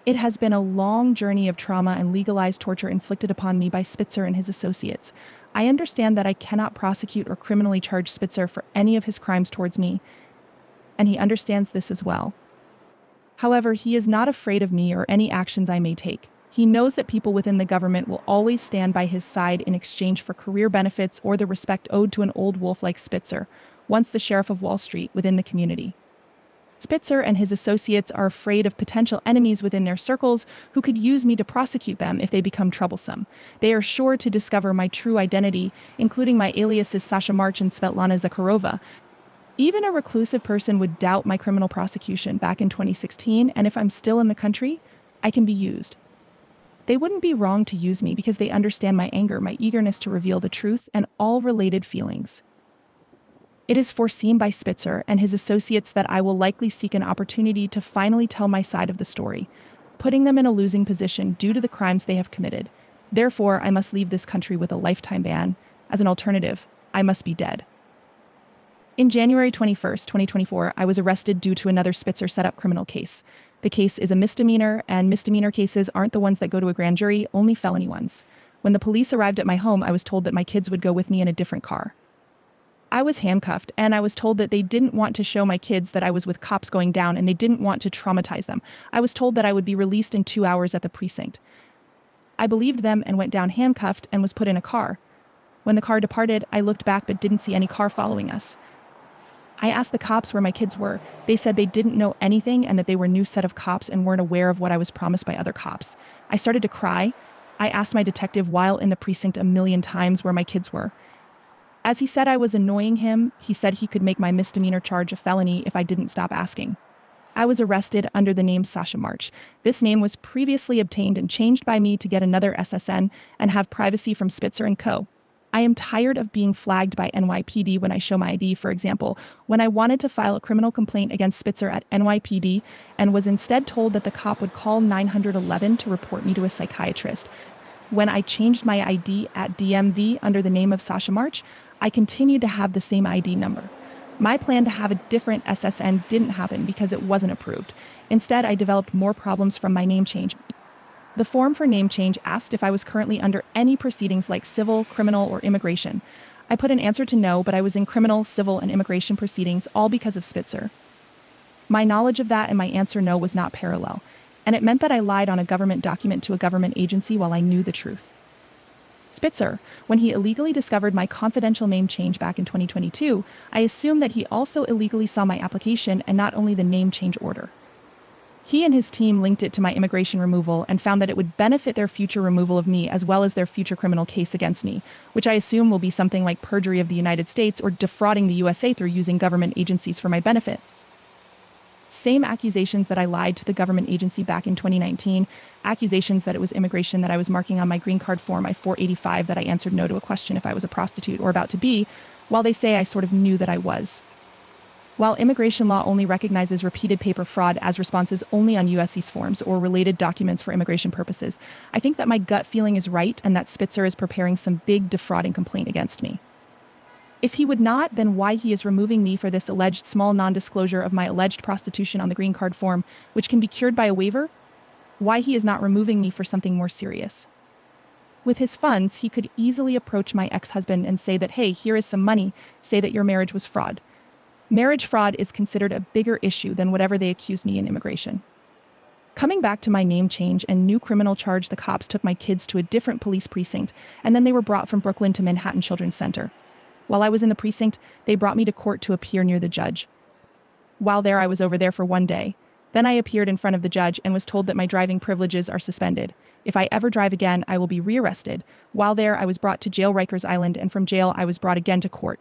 It has been a long journey of trauma and legalized torture inflicted upon me by Spitzer and his associates. I understand that I cannot prosecute or criminally charge Spitzer for any of his crimes towards me, and he understands this as well. However, he is not afraid of me or any actions I may take. He knows that people within the government will always stand by his side in exchange for career benefits or the respect owed to an old wolf like Spitzer, once the sheriff of Wall Street within the community. Spitzer and his associates are afraid of potential enemies within their circles who could use me to prosecute them if they become troublesome. They are sure to discover my true identity, including my aliases Sasha March and Svetlana Zakharova. Even a reclusive person would doubt my criminal prosecution back in 2016, and if I'm still in the country, I can be used. They wouldn't be wrong to use me because they understand my anger, my eagerness to reveal the truth, and all related feelings. It is foreseen by Spitzer and his associates that I will likely seek an opportunity to finally tell my side of the story, putting them in a losing position due to the crimes they have committed. Therefore, I must leave this country with a lifetime ban. As an alternative, I must be dead. In January 21st, 2024, I was arrested due to another Spitzer set-up criminal case. The case is a misdemeanor, and misdemeanor cases aren't the ones that go to a grand jury, only felony ones. When the police arrived at my home, I was told that my kids would go with me in a different car. I was handcuffed, and I was told that they didn't want to show my kids that I was with cops going down, and they didn't want to traumatize them. I was told that I would be released in 2 hours at the precinct. I believed them and went down handcuffed and was put in a car. When the car departed, I looked back but didn't see any car following us. I asked the cops where my kids were. They said they didn't know anything and that they were a new set of cops and weren't aware of what I was promised by other cops. I started to cry. I asked my detective while in the precinct 1,000,000 times where my kids were. As he said I was annoying him, he said he could make my misdemeanor charge a felony if I didn't stop asking. I was arrested under the name Sasha March. This name was previously obtained and changed by me to get another SSN and have privacy from Spitzer and Co. I am tired of being flagged by NYPD when I show my ID, for example, when I wanted to file a criminal complaint against Spitzer at NYPD and was instead told that the cop would call 911 to report me to a psychiatrist. When I changed my ID at DMV under the name of Sasha March, I continued to have the same ID number. My plan to have a different SSN didn't happen because it wasn't approved. Instead, I developed more problems from my name change. The form for name change asked if I was currently under any proceedings like civil, criminal, or immigration. I put an answer to no, but I was in criminal, civil, and immigration proceedings, all because of Spitzer. My knowledge of that and my answer no was not parallel, and it meant that I lied on a government document to a government agency while I knew the truth. Spitzer, when he illegally discovered my confidential name change back in 2022, I assumed that he also illegally saw my application and not only the name change order. He and his team linked it to my immigration removal and found that it would benefit their future removal of me as well as their future criminal case against me, which I assume will be something like perjury of the United States or defrauding the USA through using government agencies for my benefit. Same accusations that I lied to the government agency back in 2019, accusations that it was immigration that I was marking on my green card form I-485 that I answered no to a question if I was a prostitute or about to be, while they say I sort of knew that I was. While immigration law only recognizes repeated paper fraud as responses only on USCIS forms or related documents for immigration purposes, I think that my gut feeling is right and that Spitzer is preparing some big defrauding complaint against me. If he would not, then why he is removing me for this alleged small non-disclosure of my alleged prostitution on the green card form, which can be cured by a waiver? Why he is not removing me for something more serious? With his funds, he could easily approach my ex-husband and say that, hey, here is some money, say that your marriage was fraud. Marriage fraud is considered a bigger issue than whatever they accuse me in immigration. Coming back to my name change and new criminal charge, the cops took my kids to a different police precinct, and then they were brought from Brooklyn to Manhattan Children's Center. While I was in the precinct, they brought me to court to appear near the judge. While there, I was over there for 1 day. Then I appeared in front of the judge and was told that my driving privileges are suspended. If I ever drive again, I will be rearrested. While there, I was brought to jail Rikers Island, and from jail, I was brought again to court.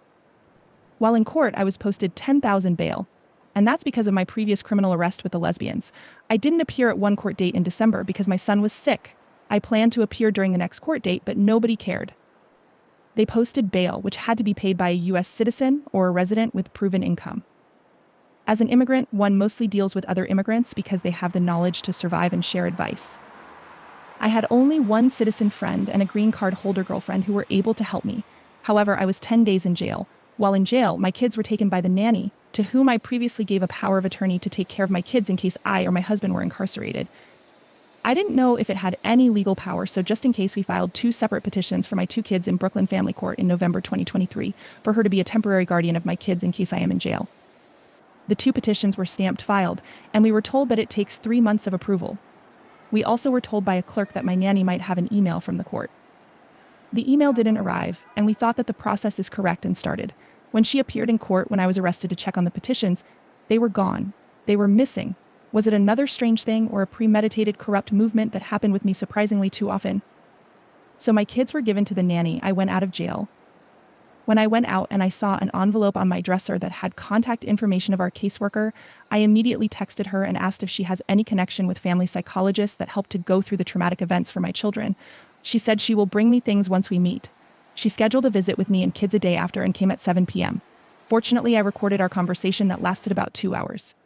While in court, I was posted $10,000 bail. And that's because of my previous criminal arrest with the lesbians. I didn't appear at one court date in December because my son was sick. I planned to appear during the next court date, but nobody cared. They posted bail, which had to be paid by a U.S. citizen or a resident with proven income. As an immigrant, one mostly deals with other immigrants because they have the knowledge to survive and share advice. I had only one citizen friend and a green card holder girlfriend who were able to help me. However, I was 10 days in jail. While in jail, my kids were taken by the nanny, to whom I previously gave a power of attorney to take care of my kids in case I or my husband were incarcerated. I didn't know if it had any legal power, so just in case, we filed 2 separate petitions for my 2 kids in Brooklyn Family Court in November 2023 for her to be a temporary guardian of my kids in case I am in jail. The 2 petitions were stamped filed, and we were told that it takes 3 months of approval. We also were told by a clerk that my nanny might have an email from the court. The email didn't arrive, and we thought that the process is correct and started. When she appeared in court when I was arrested to check on the petitions, they were gone. They were missing. Was it another strange thing or a premeditated corrupt movement that happened with me surprisingly too often? So my kids were given to the nanny. I went out of jail. When I went out and I saw an envelope on my dresser that had contact information of our caseworker, I immediately texted her and asked if she has any connection with family psychologists that helped to go through the traumatic events for my children. She said she will bring me things once we meet. She scheduled a visit with me and kids a day after and came at 7 p.m. Fortunately, I recorded our conversation that lasted about 2 hours.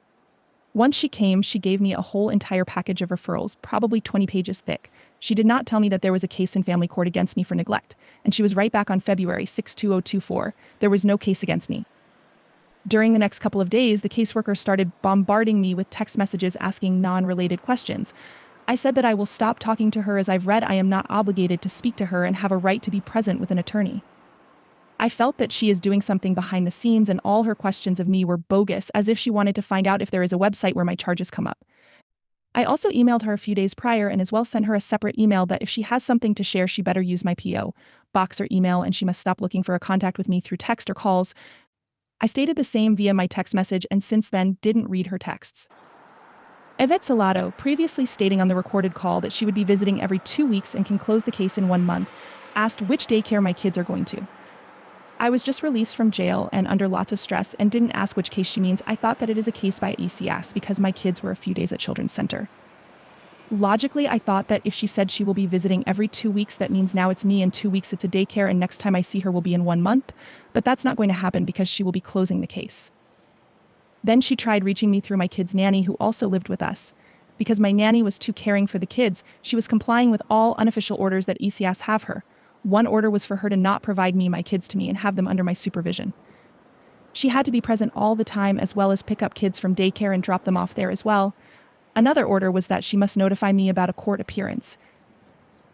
Once she came, she gave me a whole entire package of referrals, probably 20 pages thick. She did not tell me that there was a case in family court against me for neglect, and she was right back on February 6, 2024. There was no case against me. During the next couple of days, the caseworker started bombarding me with text messages asking non-related questions. I said that I will stop talking to her as I've read I am not obligated to speak to her and have a right to be present with an attorney. I felt that she is doing something behind the scenes and all her questions of me were bogus, as if she wanted to find out if there is a website where my charges come up. I also emailed her a few days prior and as well sent her a separate email that if she has something to share, she better use my P.O. box or email and she must stop looking for a contact with me through text or calls. I stated the same via my text message and since then didn't read her texts. Yvette Salato, previously stating on the recorded call that she would be visiting every 2 weeks and can close the case in 1 month, asked which daycare my kids are going to. I was just released from jail and under lots of stress and didn't ask which case she means. I thought that it is a case by ECS because my kids were a few days at Children's Center. Logically, I thought that if she said she will be visiting every 2 weeks, that means now it's me and 2 weeks it's a daycare and next time I see her will be in 1 month, but that's not going to happen because she will be closing the case. Then she tried reaching me through my kid's nanny who also lived with us. Because my nanny was too caring for the kids, she was complying with all unofficial orders that ECS have her. One order was for her to not provide me my kids to me and have them under my supervision. She had to be present all the time as well as pick up kids from daycare and drop them off there as well. Another order was that she must notify me about a court appearance.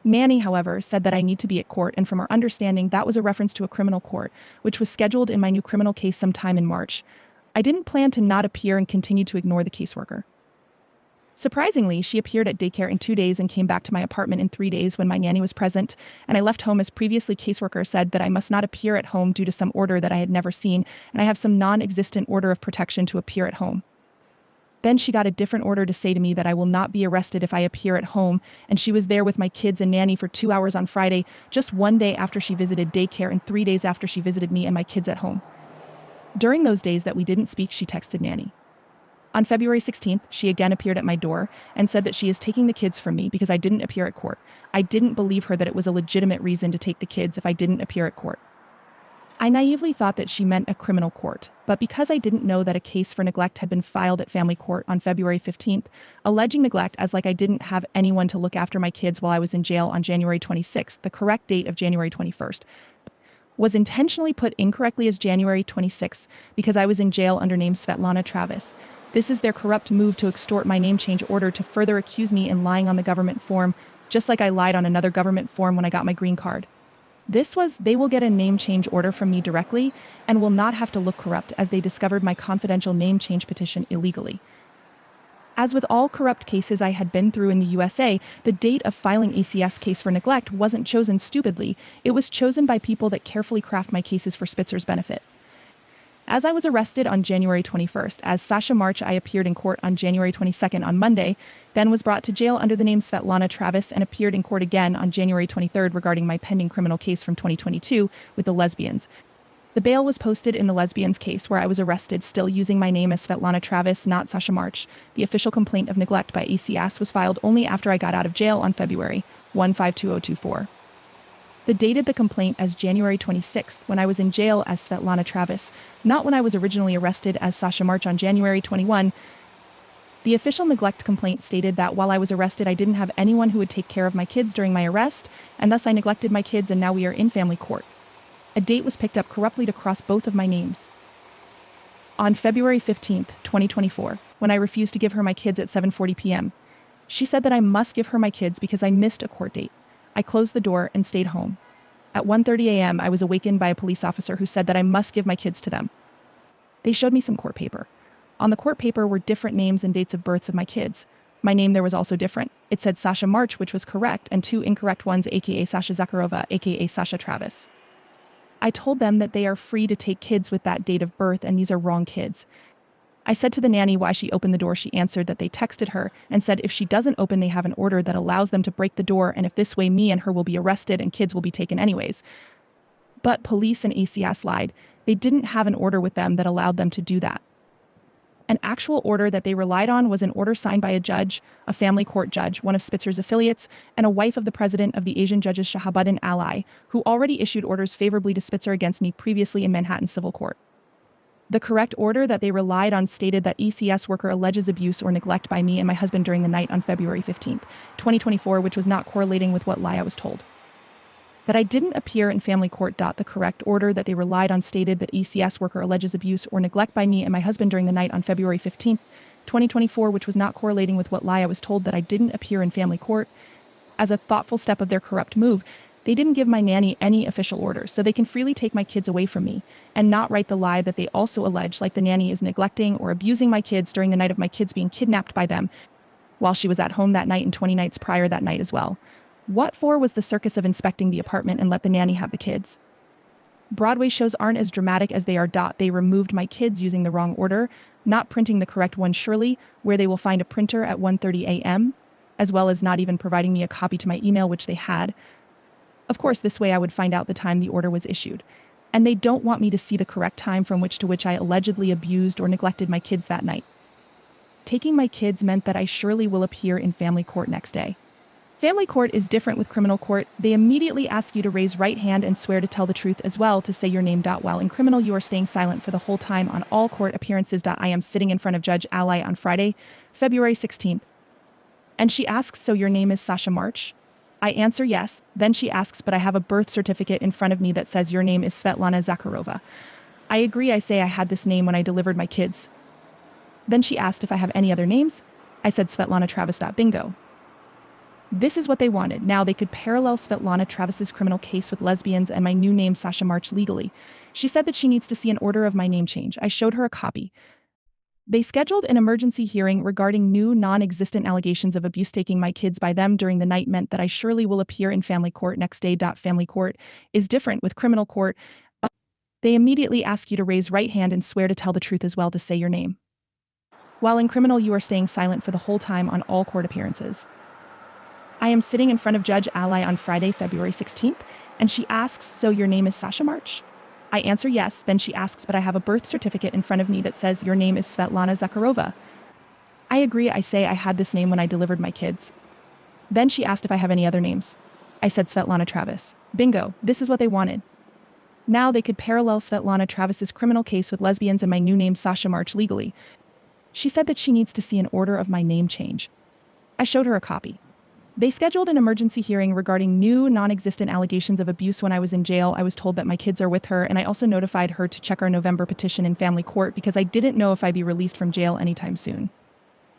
Nanny, however, said that I need to be at court, and from our understanding, that was a reference to a criminal court, which was scheduled in my new criminal case sometime in March. I didn't plan to not appear and continue to ignore the caseworker. Surprisingly, she appeared at daycare in 2 days and came back to my apartment in 3 days when my nanny was present, and I left home as previously caseworker said that I must not appear at home due to some order that I had never seen, and I have some non-existent order of protection to appear at home. Then she got a different order to say to me that I will not be arrested if I appear at home, and she was there with my kids and nanny for 2 hours on Friday, just 1 day after she visited daycare and 3 days after she visited me and my kids at home. During those days that we didn't speak, she texted nanny. On February 16th, she again appeared at my door and said that she is taking the kids from me because I didn't appear at court. I didn't believe her that it was a legitimate reason to take the kids if I didn't appear at court. I naively thought that she meant a criminal court, but because I didn't know that a case for neglect had been filed at family court on February 15th, alleging neglect as like I didn't have anyone to look after my kids while I was in jail on January 26th, the correct date of January 21st, was intentionally put incorrectly as January 26th because I was in jail under name Svetlana Travis. This is their corrupt move to extort my name change order to further accuse me in lying on the government form, just like I lied on another government form when I got my green card. They will get a name change order from me directly and will not have to look corrupt as they discovered my confidential name change petition illegally. As with all corrupt cases I had been through in the USA, the date of filing ACS case for neglect wasn't chosen stupidly. It was chosen by people that carefully craft my cases for Spitzer's benefit. As I was arrested on January 21st, as Sasha March, I appeared in court on January 22nd on Monday, then was brought to jail under the name Svetlana Travis and appeared in court again on January 23rd regarding my pending criminal case from 2022 with the lesbians. The bail was posted in the lesbians case where I was arrested still using my name as Svetlana Travis, not Sasha March. The official complaint of neglect by ACS was filed only after I got out of jail on February 1/5/2024. They dated the complaint as January 26th when I was in jail as Svetlana Travis, not when I was originally arrested as Sasha March on January 21. The official neglect complaint stated that while I was arrested I didn't have anyone who would take care of my kids during my arrest, and thus I neglected my kids and now we are in family court. A date was picked up corruptly to cross both of my names. On February 15th, 2024, when I refused to give her my kids at 7:40 p.m., She said that I must give her my kids because I missed a court date. I closed the door and stayed home. At 1:30 a.m., I was awakened by a police officer who said that I must give my kids to them. They showed me some court paper. On the court paper were different names and dates of births of my kids. My name there was also different. It said Sasha March, which was correct, and two incorrect ones, aka Sasha Zakharova, aka Sasha Travis. I told them that they are free to take kids with that date of birth, and these are wrong kids. I said to the nanny why she opened the door. She answered that they texted her and said if she doesn't open, they have an order that allows them to break the door, and if this way, me and her will be arrested and kids will be taken anyways. But police and ACS lied. They didn't have an order with them that allowed them to do that. An actual order that they relied on was an order signed by a judge, a family court judge, one of Spitzer's affiliates, and a wife of the president of the Asian Judges Shahabuddin Ally, who already issued orders favorably to Spitzer against me previously in Manhattan Civil Court. The correct order that they relied on stated that ECS worker alleges abuse or neglect by me and my husband during the night on February 15, 2024, which was not correlating with what lie I was told. That I didn't appear in family court. The correct order that they relied on stated that ECS worker alleges abuse or neglect by me and my husband during the night on February 15, 2024, which was not correlating with what lie I was told. That I didn't appear in family court. As a thoughtful step of their corrupt move, they didn't give my nanny any official order, so they can freely take my kids away from me and not write the lie that they also allege, like the nanny is neglecting or abusing my kids during the night of my kids being kidnapped by them while she was at home that night and 20 nights prior that night as well. What for was the circus of inspecting the apartment and let the nanny have the kids? Broadway shows aren't as dramatic as they are. They removed my kids using the wrong order, not printing the correct one surely, where they will find a printer at 1:30 a.m., as well as not even providing me a copy to my email, which they had. Of course, this way I would find out the time the order was issued. And they don't want me to see the correct time from which I allegedly abused or neglected my kids that night. Taking my kids meant that I surely will appear in family court next day. Family court is different with criminal court. They immediately ask you to raise right hand and swear to tell the truth as well, to say your name. While in criminal, you are staying silent for the whole time on all court appearances. I am sitting in front of Judge Ally on Friday, February 16th. And she asks, so your name is Sasha March? I answer yes. Then she asks, but I have a birth certificate in front of me that says your name is Svetlana Zakharova. I agree. I say I had this name when I delivered my kids. Then she asked if I have any other names. I said Svetlana Travis. Bingo. This is what they wanted. Now they could parallel Svetlana Travis's criminal case with lesbians and my new name Sasha March legally. She said that she needs to see an order of my name change. I showed her a copy. They scheduled an emergency hearing regarding new non-existent allegations of abuse. Taking my kids by them during the night meant that I surely will appear in family court next day. Family court is different with criminal court. They immediately ask you to raise right hand and swear to tell the truth as well, to say your name. While in criminal, you are staying silent for the whole time on all court appearances. I am sitting in front of Judge Ally on Friday, February 16th, and she asks, so your name is Sasha March? I answer yes. Then she asks, but I have a birth certificate in front of me that says your name is Svetlana Zakharova. I agree. I say I had this name when I delivered my kids. Then she asked if I have any other names. I said Svetlana Travis. Bingo. This is what they wanted. Now they could parallel Svetlana Travis's criminal case with lesbians and my new name Sasha March legally. She said that she needs to see an order of my name change. I showed her a copy. They scheduled an emergency hearing regarding new non-existent allegations of abuse. When I was in jail, I was told that my kids are with her, and I also notified her to check our November petition in family court because I didn't know if I'd be released from jail anytime soon.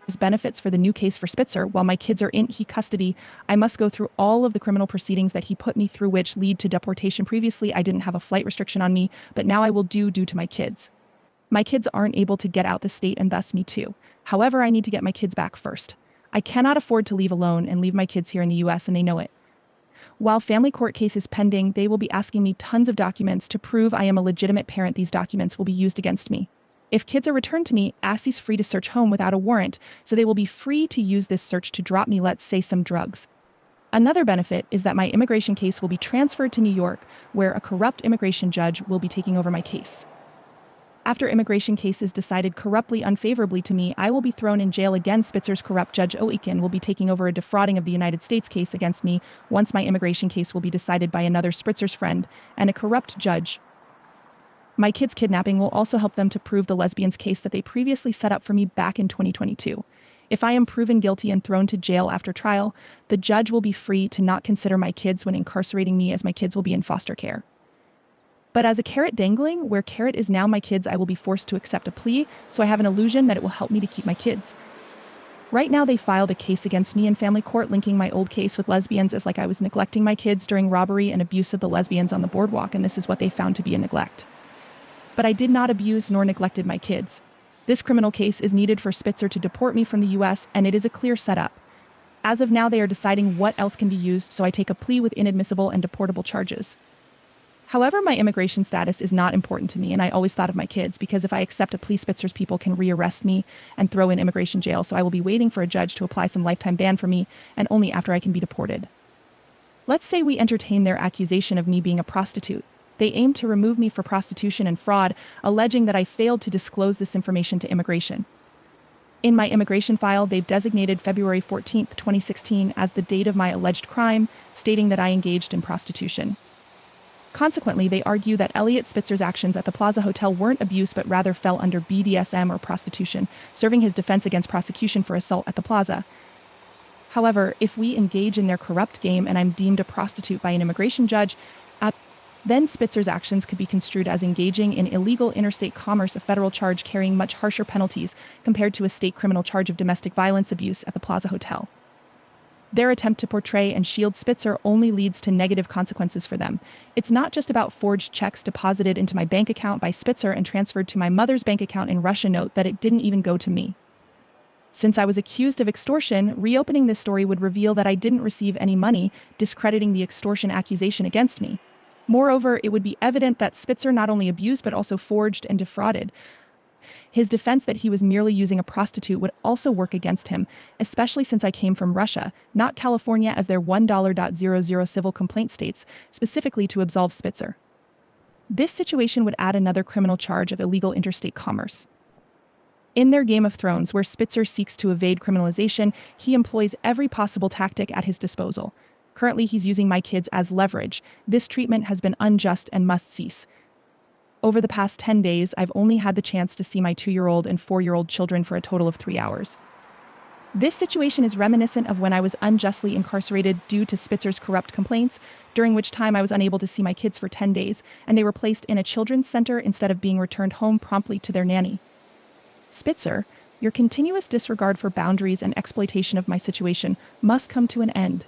As benefits for the new case for Spitzer, while my kids are in custody, I must go through all of the criminal proceedings that he put me through, which lead to deportation. Previously, I didn't have a flight restriction on me, but now I will due to my kids. My kids aren't able to get out the state, and thus me too. However, I need to get my kids back first. I cannot afford to leave alone and leave my kids here in the US, and they know it. While family court case is pending, they will be asking me tons of documents to prove I am a legitimate parent. These documents will be used against me. If kids are returned to me, ASI's free to search home without a warrant, so they will be free to use this search to drop me, let's say, some drugs. Another benefit is that my immigration case will be transferred to New York, where a corrupt immigration judge will be taking over my case. After immigration case is decided corruptly unfavorably to me, I will be thrown in jail again. Spitzer's corrupt Judge Oikin will be taking over a defrauding of the United States case against me once my immigration case will be decided by another Spitzer's friend and a corrupt judge. My kids' kidnapping will also help them to prove the lesbians case that they previously set up for me back in 2022. If I am proven guilty and thrown to jail after trial, the judge will be free to not consider my kids when incarcerating me, as my kids will be in foster care. But as a carrot dangling, where carrot is now my kids, I will be forced to accept a plea, so I have an illusion that it will help me to keep my kids. Right now, they filed a case against me in family court, linking my old case with lesbians as like I was neglecting my kids during robbery and abuse of the lesbians on the boardwalk, and this is what they found to be a neglect. But I did not abuse nor neglected my kids. This criminal case is needed for Spitzer to deport me from the US, and it is a clear setup. As of now, they are deciding what else can be used, so I take a plea with inadmissible and deportable charges. However, my immigration status is not important to me, and I always thought of my kids, because if I accept a plea, Spitzer's people can rearrest me and throw in immigration jail, so I will be waiting for a judge to apply some lifetime ban for me, and only after I can be deported. Let's say we entertain their accusation of me being a prostitute. They aim to remove me for prostitution and fraud, alleging that I failed to disclose this information to immigration. In my immigration file, they've designated February 14, 2016 as the date of my alleged crime, stating that I engaged in prostitution. Consequently, they argue that Eliot Spitzer's actions at the Plaza Hotel weren't abuse but rather fell under BDSM or prostitution, serving his defense against prosecution for assault at the Plaza. However, if we engage in their corrupt game and I'm deemed a prostitute by an immigration judge, then Spitzer's actions could be construed as engaging in illegal interstate commerce, a federal charge carrying much harsher penalties compared to a state criminal charge of domestic violence abuse at the Plaza Hotel. Their attempt to portray and shield Spitzer only leads to negative consequences for them. It's not just about forged checks deposited into my bank account by Spitzer and transferred to my mother's bank account in Russia. Note that it didn't even go to me. Since I was accused of extortion, reopening this story would reveal that I didn't receive any money, discrediting the extortion accusation against me. Moreover, it would be evident that Spitzer not only abused but also forged and defrauded. His defense that he was merely using a prostitute would also work against him, especially since I came from Russia, not California, as their $1.00 civil complaint states, specifically to absolve Spitzer. This situation would add another criminal charge of illegal interstate commerce. In their Game of Thrones, where Spitzer seeks to evade criminalization, he employs every possible tactic at his disposal. Currently, he's using my kids as leverage. This treatment has been unjust and must cease. Over the past 10 days, I've only had the chance to see my 2-year-old and 4-year-old children for a total of 3 hours. This situation is reminiscent of when I was unjustly incarcerated due to Spitzer's corrupt complaints, during which time I was unable to see my kids for 10 days, and they were placed in a children's center instead of being returned home promptly to their nanny. Spitzer, your continuous disregard for boundaries and exploitation of my situation must come to an end.